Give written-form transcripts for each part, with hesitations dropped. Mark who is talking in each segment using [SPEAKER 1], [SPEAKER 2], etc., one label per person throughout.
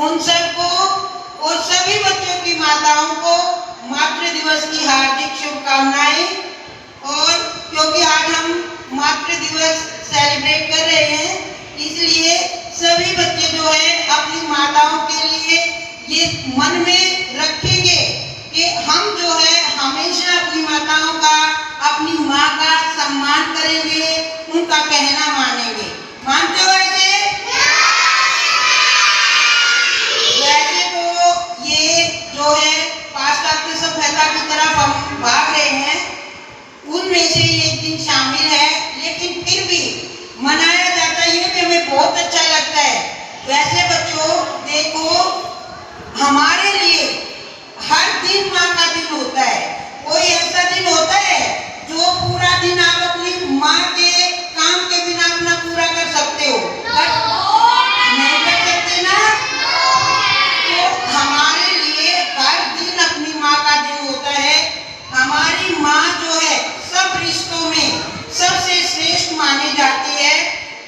[SPEAKER 1] उन सबको और सभी बच्चों की माताओं को मातृ दिवस की हार्दिक शुभकामनाएं। और क्योंकि आज हम मातृ दिवस सेलिब्रेट कर रहे हैं, इसलिए सभी बच्चे जो है अपनी माताओं के लिए ये मन में रखेंगे कि हम जो है हमेशा अपनी माताओं का, अपनी माँ का सम्मान करेंगे, उनका कहना मानेंगे। मानते हो ऐसे? वैसे तो ये जो है पाश्चात्य सभ्यता की तरफ हम भाग रहे हैं, उनमें से ये दिन शामिल है, लेकिन फिर भी मनाया जाता है, ये भी हमें बहुत अच्छा लगता है। वैसे बच्चों देखो, हमारे लिए हर दिन माँ का दिन होता है। कोई ऐसा दिन होता है जो पूरा दिन आप अपनी माँ के काम के बिना अपना पूरा कर सकते हो? नहीं कर सकते ना। तो हमारे लिए हर दिन अपनी माँ का दिन होता है। हमारी माँ जो है सब रिश्तों में सबसे श्रेष्ठ मानी जाती है।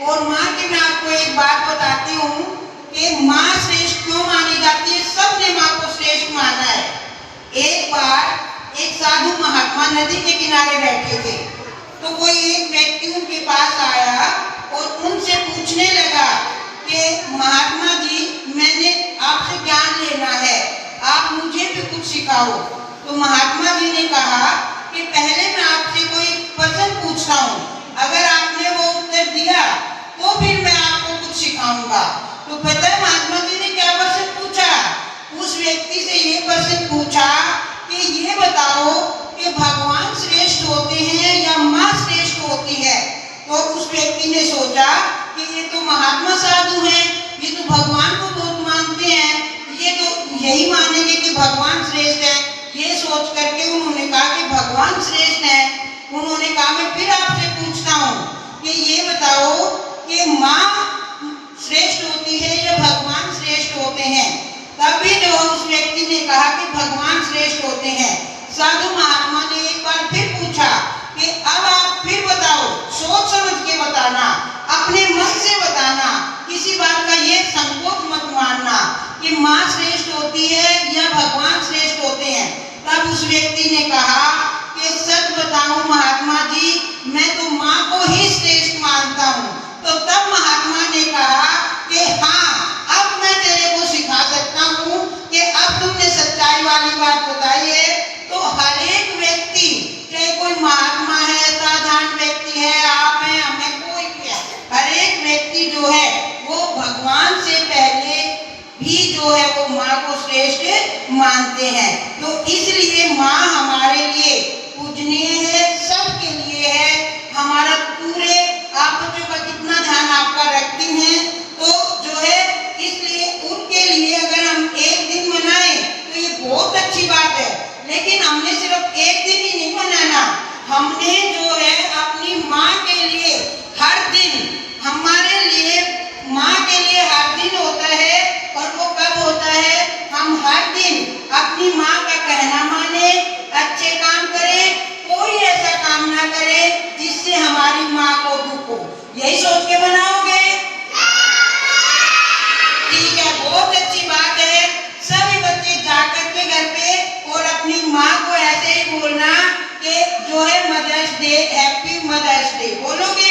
[SPEAKER 1] और माँ की मैं आपको एक बात बताती हूँ कि माँ श्रेष्ठ क्यों मानी जाती है। सबने माँ को श्रेष्ठ माना है। एक बार एक साधु महात्मा नदी के किनारे बैठे थे, तो कोई एक व्यक्ति उनके पास आया और उनसे पूछने लगा कि महात्मा जी, मैंने आपसे ज्ञान लेना है, आप मुझे भी कुछ सिखाओ। तो महात्मा जी ने कहा कि पहले मैं आपसे कोई प्रश्न पूछता हूँ, अगर आपने वो उत्तर दिया तो फिर मैं आपको कुछ सिखाऊंगा। तो पता है महात्मा जी ने क्या प्रश्न पूछा? उस व्यक्ति से ये प्रश्न पूछा कि ये बताओ कि भगवान श्रेष्ठ होते हैं या माँ श्रेष्ठ होती है? तो उस व्यक्ति ने सोचा कि ये तो महात्मा साधु हैं, ये तो भगवान को बहुत मानते हैं, ये तो यही मानेंगे कि भगवान श्रेष्ठ है। ये सोच करके उन्होंने कहा कि भगवान श्रेष्ठ है। उन्होंने कहा मैं फिर आपसे पूछता हूँ कि ये बताओ कि माँ श्रेष्ठ होती है या भगवान श्रेष्ठ होते हैं? तभी जो उस व्यक्ति ने कहा कि भगवान श्रेष्ठ होते हैं। साधु महात्मा ने एक बार फिर पूछा कि अब आप फिर बताओ, सोच समझ के बताना, अपने मन से बताना, किसी बात का ये संकोच मत मानना कि माँ श्रेष्ठ होती है या भगवान श्रेष्ठ होते हैं। तब उस व्यक्ति ने कहा कि सच बताऊं महात्मा जी, मैं तो माँ को ही श्रेष्ठ मानता हूँ। तो तब महात्मा ने कहा कि हाँ, अब मैं तेरे को सिखा सकता हूँ कि अब तुमने सच्चाई वाली बात बताई है। तो हर एक व्यक्ति, चाहे कोई महात्मा है, साधारण व्यक्ति है, आप हैं, हमें कोई भी है, हर एक व्यक्ति जो है वो भगवान से पहले भी जो है वो माँ को श्रेष्ठ मानते हैं। तो इसलिए माँ हमारे लिए पूजनीय है, सबके लिए है। हमारा पूरे आप बच्चों का कितना ध्यान आपका रखती हैं, तो जो है इसलिए उनके लिए अगर हम एक दिन मनाएं तो ये बहुत अच्छी बात है। लेकिन हमने सिर्फ एक दिन ही नहीं मनाना, हमने जो है अपनी माँ के लिए हर दिन, हमारे लिए माँ के लिए हर दिन होता है। और वो कब होता है? हम हर दिन अपनी माँ का कहना माने, अच्छे काम करें, कोई ऐसा काम ना करें जिससे हमारी माँ को दुख हो। यही सोच के मनाओगे? ठीक है, बहुत अच्छी बात है। सभी बच्चे जाकर के घर पे और अपनी माँ को ऐसे ही बोलना कि जो है Mother's Day, happy Mother's Day बोलोगे?